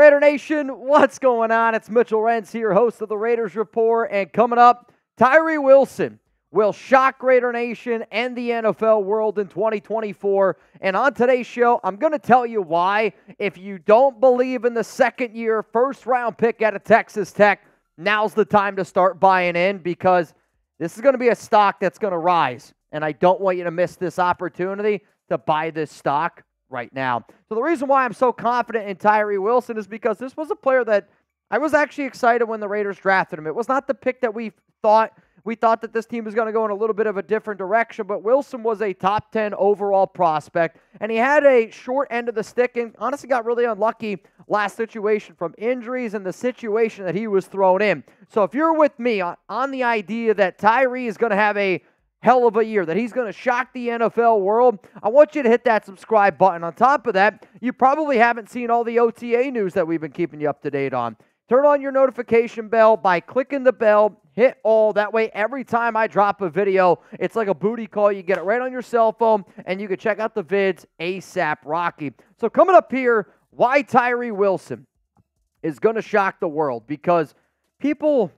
Raider Nation, what's going on? It's Mitchell Renz here, host of the Raiders Report, and coming up, Tyree Wilson will shock Raider Nation and the NFL world in 2024. And on today's show, I'm going to tell you why. If you don't believe in the second-year, first-round pick out of Texas Tech, now's the time to start buying in, because this is going to be a stock that's going to rise. And I don't want you to miss this opportunity to buy this stock right now. So the reason why I'm so confident in Tyree Wilson is because this was a player that I was actually excited when the Raiders drafted him. It was not the pick that we thought. We thought that this team was going to go in a little bit of a different direction, but Wilson was a top 10 overall prospect, and he had a short end of the stick and honestly got really unlucky last situation from injuries and the situation that he was thrown in. So if you're with me on the idea that Tyree is going to have a hell of a year, that he's going to shock the NFL world, I want you to hit that subscribe button. On top of that, you probably haven't seen all the OTA news that we've been keeping you up to date on. Turn on your notification bell by clicking the bell, hit all. That way, every time I drop a video, it's like a booty call. You get it right on your cell phone, and you can check out the vids ASAP Rocky. So coming up here, why Tyree Wilson is going to shock the world, because people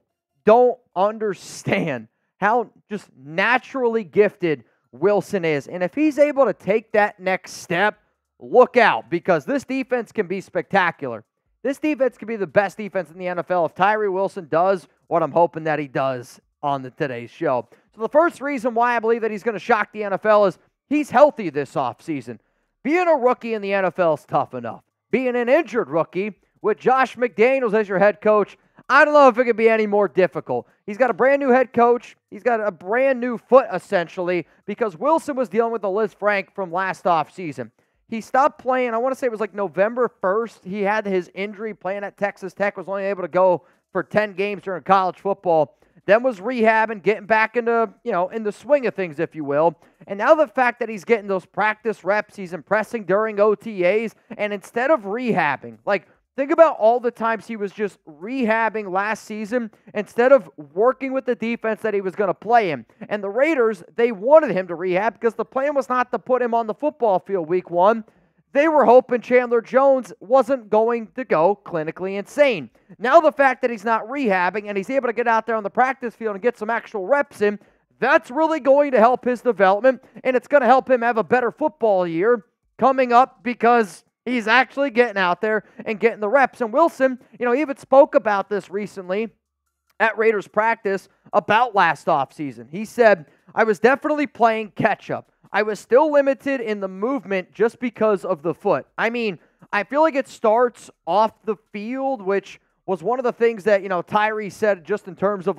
don't understand how just naturally gifted Wilson is. And if he's able to take that next step, look out, because this defense can be spectacular. This defense can be the best defense in the NFL if Tyree Wilson does what I'm hoping that he does on today's show. So the first reason why I believe that he's going to shock the NFL is he's healthy this offseason. Being a rookie in the NFL is tough enough. Being an injured rookie with Josh McDaniels as your head coach, I don't know if it could be any more difficult. He's got a brand new head coach. He's got a brand new foot, essentially, because Wilson was dealing with the Liz Frank from last offseason. He stopped playing, I want to say it was like November 1st. He had his injury playing at Texas Tech, was only able to go for 10 games during college football. Then was rehabbing, getting back into, in the swing of things, if you will. And now the fact that he's getting those practice reps, he's impressing during OTAs, and instead of rehabbing, think about all the times he was just rehabbing last season instead of working with the defense that he was going to play in. And the Raiders, they wanted him to rehab because the plan was not to put him on the football field week one. They were hoping Chandler Jones wasn't going to go clinically insane. Now the fact that he's not rehabbing and he's able to get out there on the practice field and get some actual reps in, that's really going to help his development, and it's going to help him have a better football year coming up, because he's actually getting out there and getting the reps. And Wilson, he even spoke about this recently at Raiders practice about last offseason. He said, I was definitely playing catch-up. I was still limited in the movement just because of the foot. I mean, I feel like it starts off the field, which was one of the things that, Tyree said, just in terms of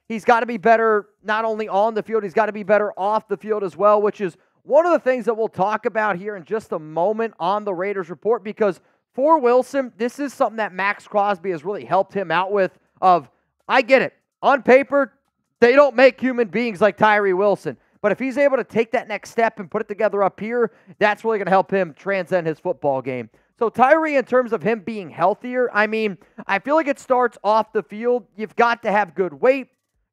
he's got to be better not only on the field, he's got to be better off the field as well, which is one of the things that we'll talk about here in just a moment on the Raiders Report, because for Wilson, this is something that Maxx Crosby has really helped him out with. I get it. On paper, they don't make human beings like Tyree Wilson. But if he's able to take that next step and put it together up here, that's really going to help him transcend his football game. So Tyree, in terms of him being healthier, I feel like it starts off the field. You've got to have good weight,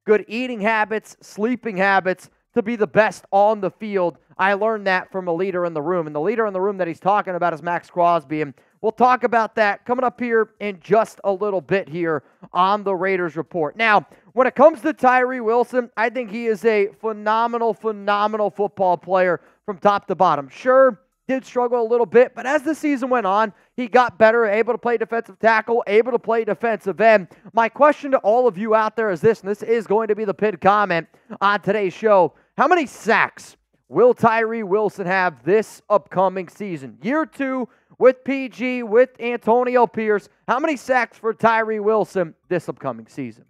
good eating habits, sleeping habits to be the best on the field. I learned that from a leader in the room. And the leader in the room that he's talking about is Maxx Crosby. And we'll talk about that coming up here in just a little bit here on the Raiders Report. Now, when it comes to Tyree Wilson, I think he is a phenomenal football player from top to bottom. Sure, did struggle a little bit, but as the season went on, he got better, able to play defensive tackle, able to play defensive end. My question to all of you out there is this, and this is going to be the pinned comment on today's show. How many sacks will Tyree Wilson have this upcoming season? Year 2 with PG, with Antonio Pierce. How many sacks for Tyree Wilson this upcoming season?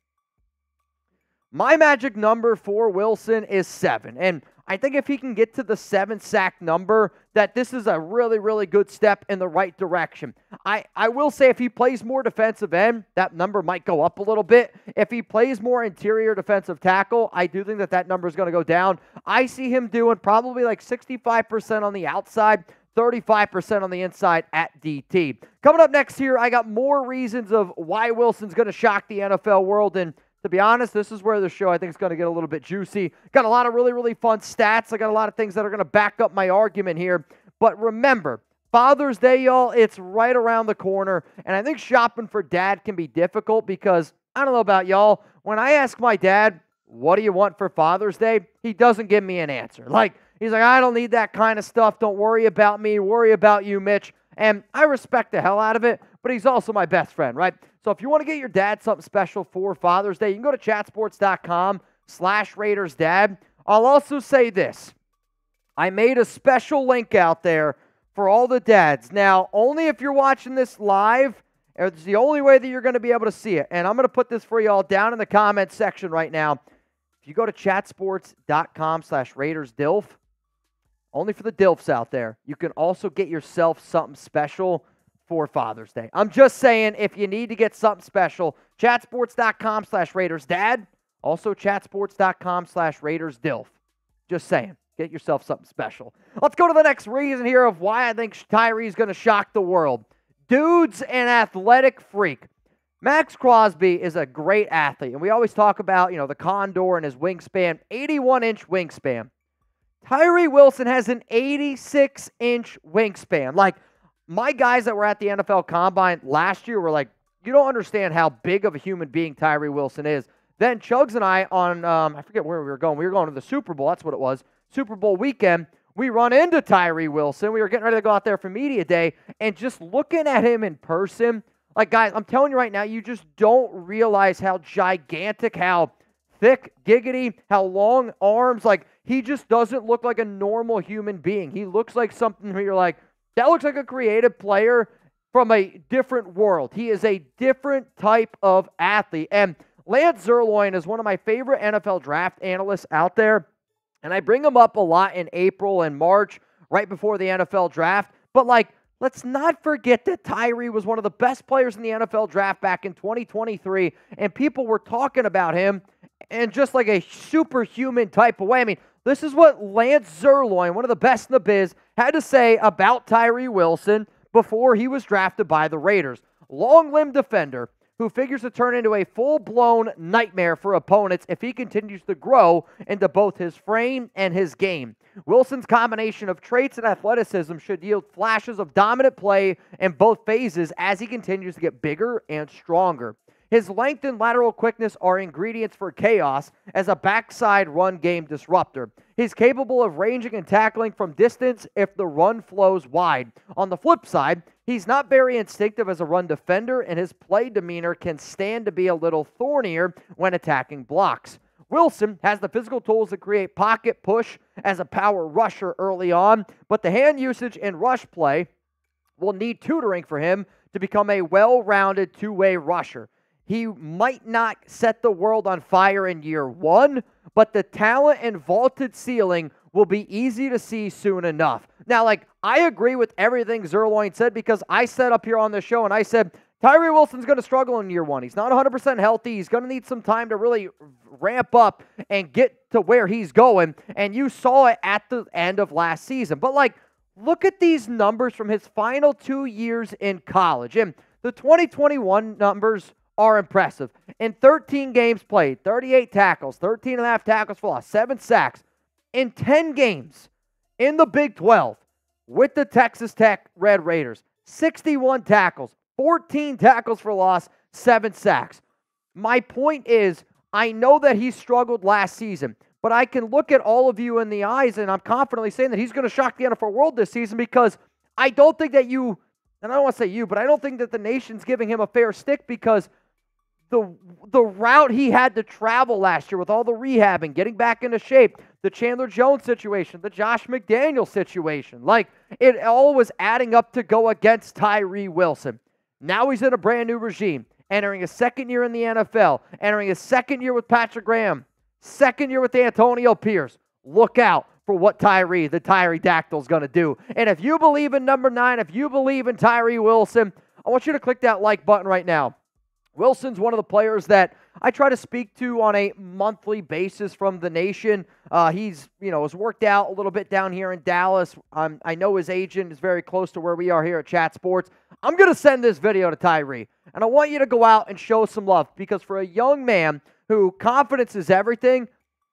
My magic number for Wilson is 7. And I think if he can get to the 7-sack number, that this is a really good step in the right direction. I will say if he plays more defensive end, that number might go up a little bit. If he plays more interior defensive tackle, I do think that number is going to go down. I see him doing probably 65% on the outside, 35% on the inside at DT. Coming up next here, I got more reasons of why Wilson's going to shock the NFL world. And to be honest, this is where the show I think is going to get a little bit juicy. Got a lot of really fun stats. I got a lot of things that are going to back up my argument here. But remember, Father's Day, y'all, it's right around the corner, and I think shopping for dad can be difficult because, I don't know about y'all, when I ask my dad, what do you want for Father's Day? He doesn't give me an answer. He's like, I don't need that kind of stuff. Don't worry about me. Worry about you, Mitch. And I respect the hell out of it, but he's also my best friend, right? So if you want to get your dad something special for Father's Day, you can go to chatsports.com/RaidersDad. I'll also say this. I made a special link out there for all the dads. Now, only if you're watching this live, it's the only way that you're going to be able to see it. And I'm going to put this for you all down in the comments section right now. If you go to chatsports.com/RaidersDilf, only for the Dilfs out there, you can also get yourself something special for Father's Day. I'm just saying, if you need to get something special, chatsports.com/RaidersDad, also chatsports.com/RaidersDilf. Just saying. Get yourself something special. Let's go to the next reason here of why I think Tyree's going to shock the world. Dude's an athletic freak. Maxx Crosby is a great athlete, and we always talk about, the Condor and his wingspan, 81-inch wingspan. Tyree Wilson has an 86-inch wingspan. My guys that were at the NFL Combine last year were like, you don't understand how big of a human being Tyree Wilson is. Then Chugs and I on, I forget where we were going. We were going to the Super Bowl. That's what it was. Super Bowl weekend. We run into Tyree Wilson. We were getting ready to go out there for media day, and just looking at him in person, guys, I'm telling you right now, you just don't realize how gigantic, how thick, giggity, how long arms. He just doesn't look like a normal human being. He looks like something where you're like, that looks like a creative player from a different world. He is a different type of athlete. And Lance Zierlein is one of my favorite NFL draft analysts out there. And I bring him up a lot in April and March, right before the NFL draft. But, let's not forget that Tyree was one of the best players in the NFL draft back in 2023, and people were talking about him in just like a superhuman type of way. I mean, this is what Lance Zierlein, one of the best in the biz, had to say about Tyree Wilson before he was drafted by the Raiders. Long-limbed defender who figures to turn into a full-blown nightmare for opponents if he continues to grow into both his frame and his game. Wilson's combination of traits and athleticism should yield flashes of dominant play in both phases as he continues to get bigger and stronger. His length and lateral quickness are ingredients for chaos as a backside run game disruptor. He's capable of ranging and tackling from distance if the run flows wide. On the flip side, he's not very instinctive as a run defender, and his play demeanor can stand to be a little thornier when attacking blocks. Wilson has the physical tools to create pocket push as a power rusher early on, but the hand usage and rush play will need tutoring for him to become a well-rounded two-way rusher. He might not set the world on fire in year one, but the talent and vaulted ceiling will be easy to see soon enough. Now, I agree with everything Zierlein said because I sat up here on the show and I said, Tyree Wilson's going to struggle in year one. He's not 100% healthy. He's going to need some time to really ramp up and get to where he's going. And you saw it at the end of last season. But, look at these numbers from his final 2 years in college. And the 2021 numbers are impressive. In 13 games played, 38 tackles, 13.5 tackles for loss, 7 sacks. In 10 games in the Big 12 with the Texas Tech Red Raiders, 61 tackles, 14 tackles for loss, 7 sacks. My point is, I know that he struggled last season, but I can look at all of you in the eyes, and I'm confidently saying that he's going to shock the NFL world this season because I don't think that you, and I don't want to say you, but I don't think that the nation's giving him a fair stick because the route he had to travel last year with all the rehabbing, getting back into shape, the Chandler Jones situation, the Josh McDaniels situation, it all was adding up to go against Tyree Wilson. Now he's in a brand new regime, entering his second year in the NFL, entering his second year with Patrick Graham, second year with Antonio Pierce. Look out for what the Tyree Dactyl is going to do. And if you believe in number 9, if you believe in Tyree Wilson, I want you to click that like button right now. Wilson's one of the players that I try to speak to on a monthly basis from the nation. He's, has worked out a little bit down here in Dallas. I know his agent is very close to where we are here at Chat Sports. I'm going to send this video to Tyree, and I want you to go out and show some love because for a young man who confidence is everything,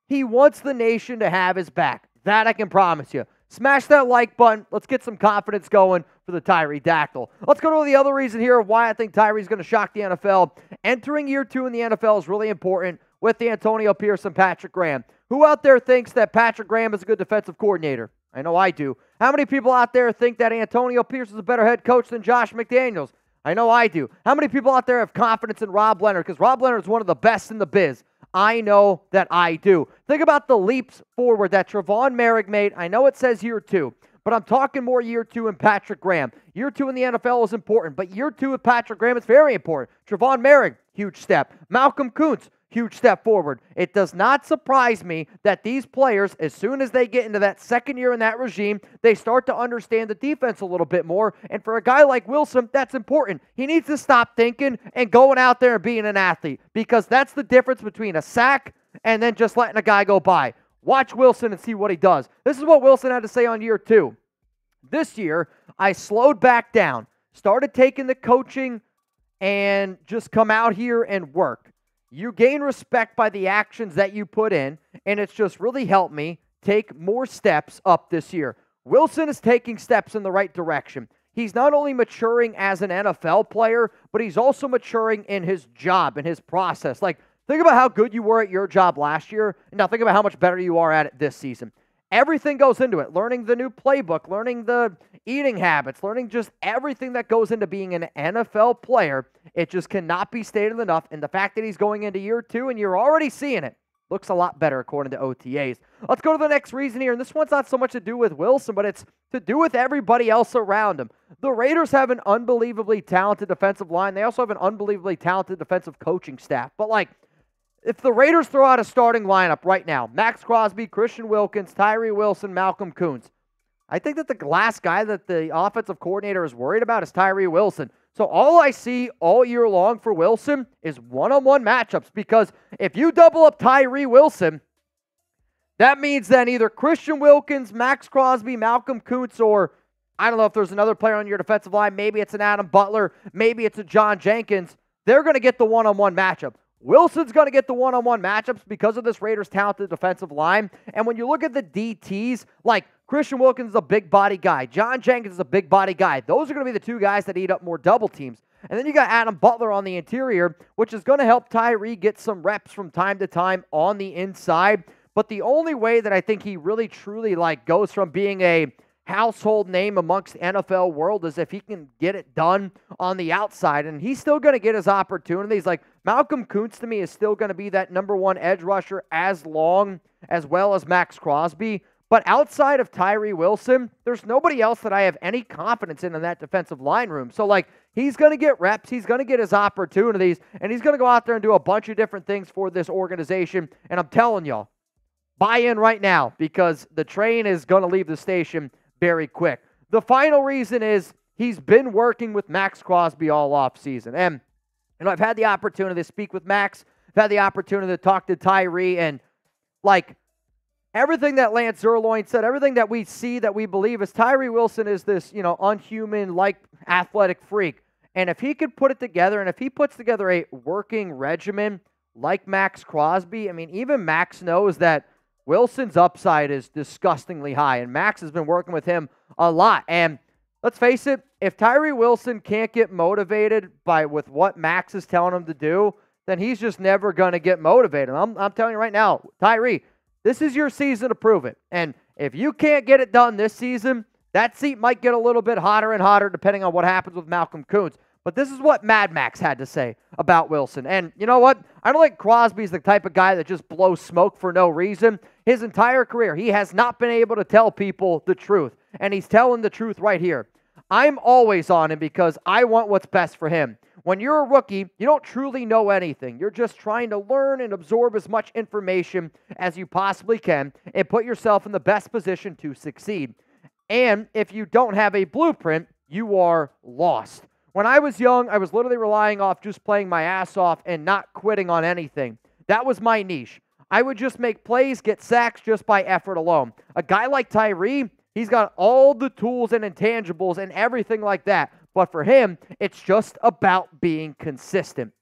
he wants the nation to have his back. That I can promise you. Smash that like button. Let's get some confidence going for the Tyree Dactyl. Let's go to the other reason here of why I think Tyree's going to shock the NFL. Entering year 2 in the NFL is really important with Antonio Pierce and Patrick Graham. Who out there thinks that Patrick Graham is a good defensive coordinator? I know I do. How many people out there think that Antonio Pierce is a better head coach than Josh McDaniels? I know I do. How many people out there have confidence in Rob Leonard? Because Rob Leonard is one of the best in the biz. I know that I do. Think about the leaps forward that Trevon Merrick made. I know it says year 2, but I'm talking more year 2 in Patrick Graham. Year 2 in the NFL is important, but year 2 with Patrick Graham is very important. Trevon Merrick, huge step. Malcolm Kuntz, huge step forward. It does not surprise me that these players, as soon as they get into that second year in that regime, they start to understand the defense a little bit more. And for a guy like Wilson, that's important. He needs to stop thinking and going out there and being an athlete, because that's the difference between a sack and then just letting a guy go by. Watch Wilson and see what he does. This is what Wilson had to say on year 2. This year, I slowed back down, started taking the coaching, and just come out here and work. You gain respect by the actions that you put in, and it's just really helped me take more steps up this year. Wilson is taking steps in the right direction. He's not only maturing as an NFL player, but he's also maturing in his job and his process. Like, think about how good you were at your job last year, and now think about how much better you are at it this season. Everything goes into it. Learning the new playbook, learning the eating habits, learning just everything that goes into being an NFL player. It just cannot be stated enough. And the fact that he's going into year 2 and you're already seeing it looks a lot better according to OTAs. Let's go to the next reason here. And this one's not so much to do with Wilson, but it's to do with everybody else around him. The Raiders have an unbelievably talented defensive line. They also have an unbelievably talented defensive coaching staff. But like, if the Raiders throw out a starting lineup right now, Maxx Crosby, Christian Wilkins, Tyree Wilson, Malcolm Kuntz, I think that the last guy that the offensive coordinator is worried about is Tyree Wilson. So all I see all year long for Wilson is one-on-one matchups, because if you double up Tyree Wilson, that means then either Christian Wilkins, Maxx Crosby, Malcolm Kuntz, or I don't know if there's another player on your defensive line, maybe it's an Adam Butler, maybe it's a John Jenkins, they're going to get the one-on-one matchup. Wilson's going to get the one-on-one matchups because of this Raiders' talented defensive line. And when you look at the DTs, like Christian Wilkins is a big body guy. John Jenkins is a big body guy. Those are going to be the two guys that eat up more double teams. And then you got Adam Butler on the interior, which is going to help Tyree get some reps from time to time on the inside. But the only way that I think he really truly goes from being a household name amongst the NFL world is if he can get it done on the outside. And he's still going to get his opportunities. Like, Malcolm Kuntz to me is still going to be that number 1 edge rusher as well as Maxx Crosby. But outside of Tyree Wilson, there's nobody else that I have any confidence in that defensive line room. So, he's going to get reps, he's going to get his opportunities, and he's going to go out there and do a bunch of different things for this organization. And I'm telling y'all, buy in right now, because the train is going to leave the station very quick. The final reason is he's been working with Maxx Crosby all offseason. And, I've had the opportunity to speak with Max. I've had the opportunity to talk to Tyree. And, everything that Lance Zierlein said, everything that we see, that we believe, is Tyree Wilson is this, unhuman, athletic freak. And if he could put it together, and if he puts together a working regimen like Maxx Crosby, I mean, even Max knows that Wilson's upside is disgustingly high, and Max has been working with him a lot. And let's face it, if Tyree Wilson can't get motivated with what Max is telling him to do, then he's just never going to get motivated. I'm telling you right now, Tyree, this is your season to prove it. And if you can't get it done this season, that seat might get a little bit hotter and hotter depending on what happens with Malcolm Kuntz. But this is what Mad Max had to say about Wilson. And you know what? I don't think Crosby's the type of guy that just blows smoke for no reason. His entire career, he has not been able to tell people the truth. And he's telling the truth right here. I'm always on him because I want what's best for him. When you're a rookie, you don't truly know anything. You're just trying to learn and absorb as much information as you possibly can and put yourself in the best position to succeed. And if you don't have a blueprint, you are lost. When I was young, I was literally relying off just playing my ass off and not quitting on anything. That was my niche. I would just make plays, get sacks just by effort alone. A guy like Tyree, he's got all the tools and intangibles and everything like that. But for him, it's just about being consistent.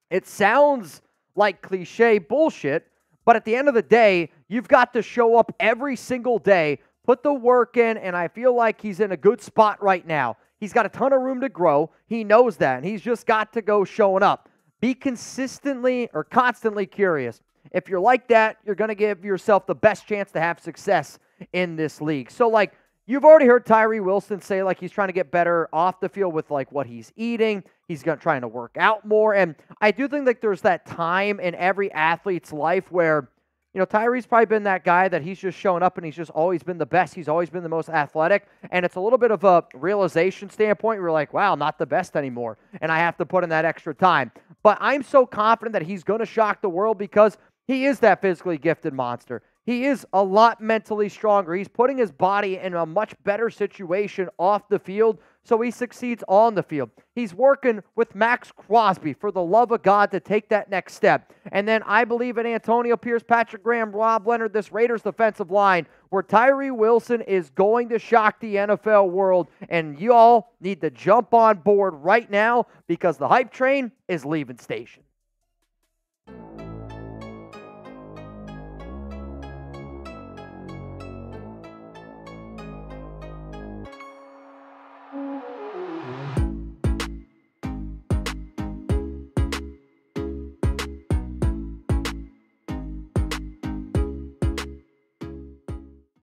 It sounds like cliche bullshit, but at the end of the day, you've got to show up every single day, put the work in, and I feel like he's in a good spot right now. He's got a ton of room to grow. He knows that, and he's just got to go showing up. Be consistently or constantly curious. If you're like that, you're going to give yourself the best chance to have success in this league. So, like, you've already heard Tyree Wilson say, like, he's trying to get better off the field with, like, what he's eating. He's trying to work out more. And I do think, like, there's that time in every athlete's life where, you know, Tyree's probably been that guy that he's just showing up and he's just always been the best. He's always been the most athletic. And it's a little bit of a realization standpoint. We're like, wow, not the best anymore. And I have to put in that extra time. But I'm so confident that he's going to shock the world because he is that physically gifted monster. He is a lot mentally stronger. He's putting his body in a much better situation off the field so he succeeds on the field. He's working with Maxx Crosby, for the love of God, to take that next step. And then I believe in Antonio Pierce, Patrick Graham, Rob Leonard, this Raiders defensive line, where Tyree Wilson is going to shock the NFL world. And you all need to jump on board right now because the hype train is leaving station.